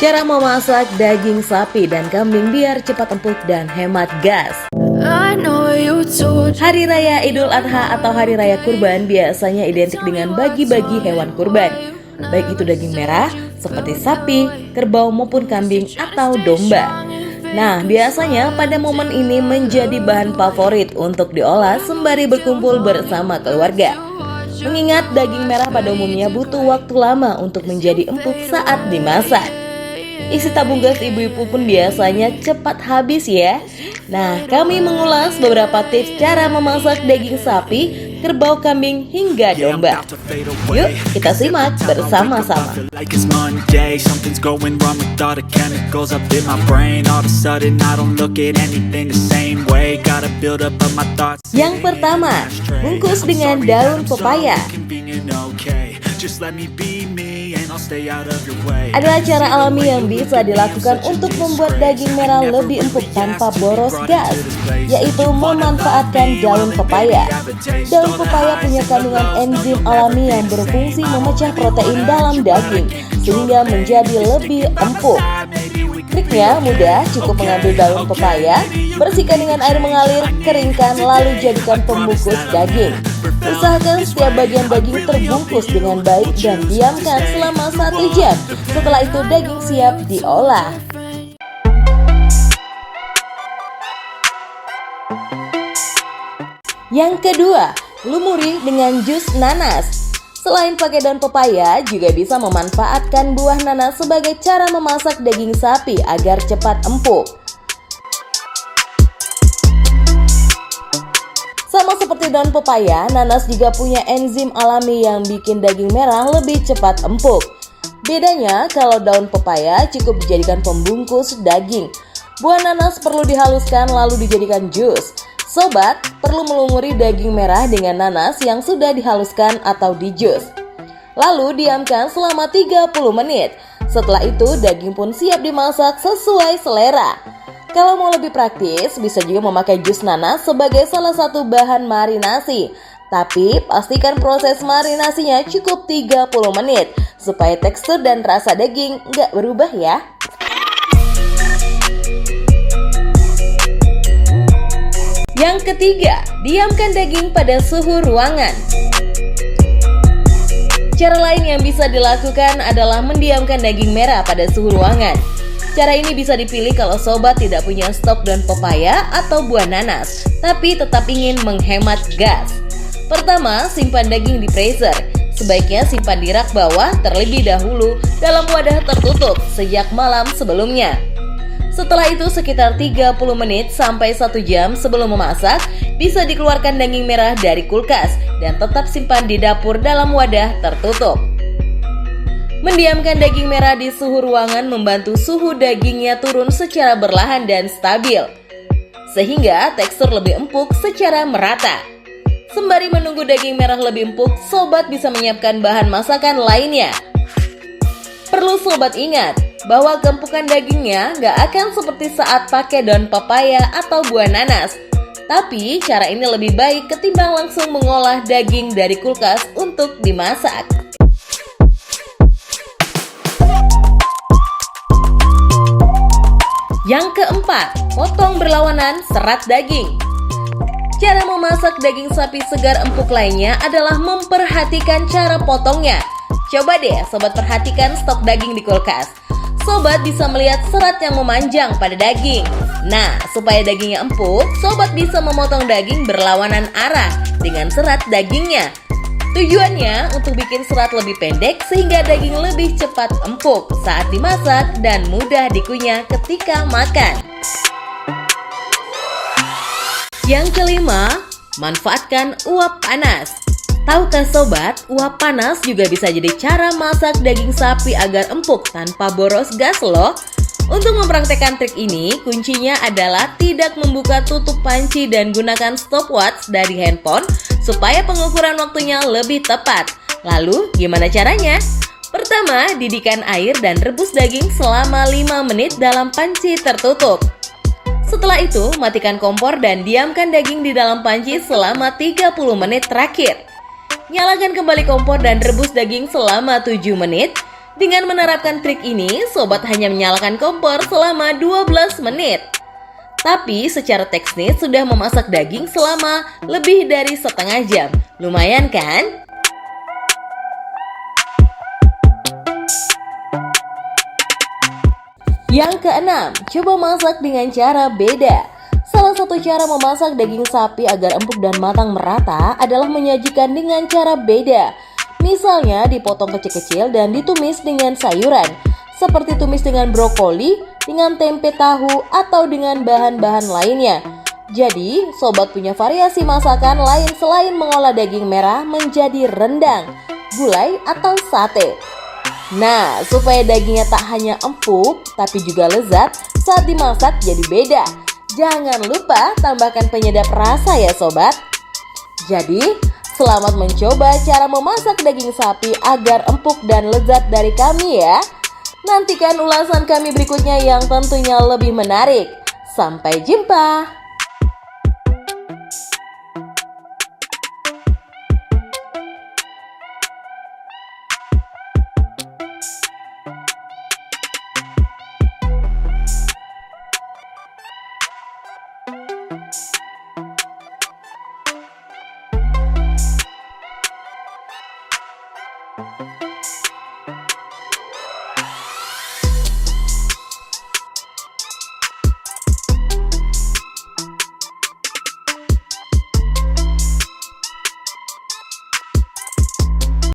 Cara memasak daging sapi dan kambing biar cepat empuk dan hemat gas. Hari Raya Idul Adha atau Hari Raya Kurban biasanya identik dengan bagi-bagi hewan kurban. Baik itu daging merah seperti sapi, kerbau maupun kambing atau domba. Nah, biasanya pada momen ini menjadi bahan favorit untuk diolah sembari berkumpul bersama keluarga. Mengingat daging merah pada umumnya butuh waktu lama untuk menjadi empuk saat dimasak. Isi tabung gas ibu-ibu pun biasanya cepat habis ya. Nah, kami mengulas beberapa tips cara memasak daging sapi, kerbau, kambing, hingga domba. Yuk, kita simak bersama-sama. Yang pertama, bungkus dengan daun pepaya. Adalah cara alami yang bisa dilakukan untuk membuat daging merah lebih empuk tanpa boros gas, yaitu memanfaatkan daun pepaya. Daun pepaya punya kandungan enzim alami yang berfungsi memecah protein dalam daging sehingga menjadi lebih empuk. Triknya mudah, cukup mengambil daun pepaya, bersihkan dengan air mengalir, keringkan lalu jadikan pembungkus daging. Usahakan setiap bagian daging terbungkus dengan baik dan diamkan selama 1 jam. Setelah itu daging siap diolah. Yang kedua, lumuri dengan jus nanas. Selain pakai daun pepaya, juga bisa memanfaatkan buah nanas sebagai cara memasak daging sapi agar cepat empuk. Sama seperti daun pepaya, nanas juga punya enzim alami yang bikin daging merah lebih cepat empuk. Bedanya, kalau daun pepaya cukup dijadikan pembungkus daging. Buah nanas perlu dihaluskan lalu dijadikan jus. Sobat, perlu melumuri daging merah dengan nanas yang sudah dihaluskan atau dijus. Lalu diamkan selama 30 menit. Setelah itu daging pun siap dimasak sesuai selera. Kalau mau lebih praktis, bisa juga memakai jus nanas sebagai salah satu bahan marinasi. Tapi pastikan proses marinasinya cukup 30 menit supaya tekstur dan rasa daging nggak berubah ya. Yang ketiga, diamkan daging pada suhu ruangan. Cara lain yang bisa dilakukan adalah mendiamkan daging merah pada suhu ruangan. Cara ini bisa dipilih kalau sobat tidak punya stok daun pepaya atau buah nanas, tapi tetap ingin menghemat gas. Pertama, simpan daging di freezer. Sebaiknya simpan di rak bawah terlebih dahulu dalam wadah tertutup sejak malam sebelumnya. Setelah itu sekitar 30 menit sampai 1 jam sebelum memasak, bisa dikeluarkan daging merah dari kulkas dan tetap simpan di dapur dalam wadah tertutup. Mendiamkan daging merah di suhu ruangan membantu suhu dagingnya turun secara berlahan dan stabil, sehingga tekstur lebih empuk secara merata. Sembari menunggu daging merah lebih empuk, sobat bisa menyiapkan bahan masakan lainnya. Perlu sobat ingat bahwa keempukan dagingnya nggak akan seperti saat pakai daun pepaya atau buah nanas. Tapi cara ini lebih baik ketimbang langsung mengolah daging dari kulkas untuk dimasak. Yang keempat, potong berlawanan serat daging. Cara memasak daging sapi segar empuk lainnya adalah memperhatikan cara potongnya. Coba deh sobat perhatikan stok daging di kulkas. Sobat bisa melihat serat yang memanjang pada daging. Nah, supaya dagingnya empuk, sobat bisa memotong daging berlawanan arah dengan serat dagingnya. Tujuannya untuk bikin serat lebih pendek sehingga daging lebih cepat empuk saat dimasak dan mudah dikunyah ketika makan. Yang kelima, manfaatkan uap panas. Tahukah sobat, uap panas juga bisa jadi cara masak daging sapi agar empuk tanpa boros gas loh. Untuk mempraktekkan trik ini, kuncinya adalah tidak membuka tutup panci dan gunakan stopwatch dari handphone supaya pengukuran waktunya lebih tepat. Lalu, gimana caranya? Pertama, didihkan air dan rebus daging selama 5 menit dalam panci tertutup. Setelah itu, matikan kompor dan diamkan daging di dalam panci selama 30 menit terakhir. Nyalakan kembali kompor dan rebus daging selama 7 menit. Dengan menerapkan trik ini, sobat hanya menyalakan kompor selama 12 menit. Tapi secara teknis sudah memasak daging selama lebih dari setengah jam. Lumayan kan? Yang keenam, coba masak dengan cara beda. Salah satu cara memasak daging sapi agar empuk dan matang merata adalah menyajikan dengan cara beda. Misalnya dipotong kecil-kecil dan ditumis dengan sayuran, seperti tumis dengan brokoli, dengan tempe tahu, atau dengan bahan-bahan lainnya. Jadi, sobat punya variasi masakan lain selain mengolah daging merah menjadi rendang, gulai, atau sate. Nah, supaya dagingnya tak hanya empuk, tapi juga lezat saat dimasak jadi beda. Jangan lupa tambahkan penyedap rasa ya sobat. Jadi, selamat mencoba cara memasak daging sapi agar empuk dan lezat dari kami ya. Nantikan ulasan kami berikutnya yang tentunya lebih menarik. Sampai jumpa. Thank you.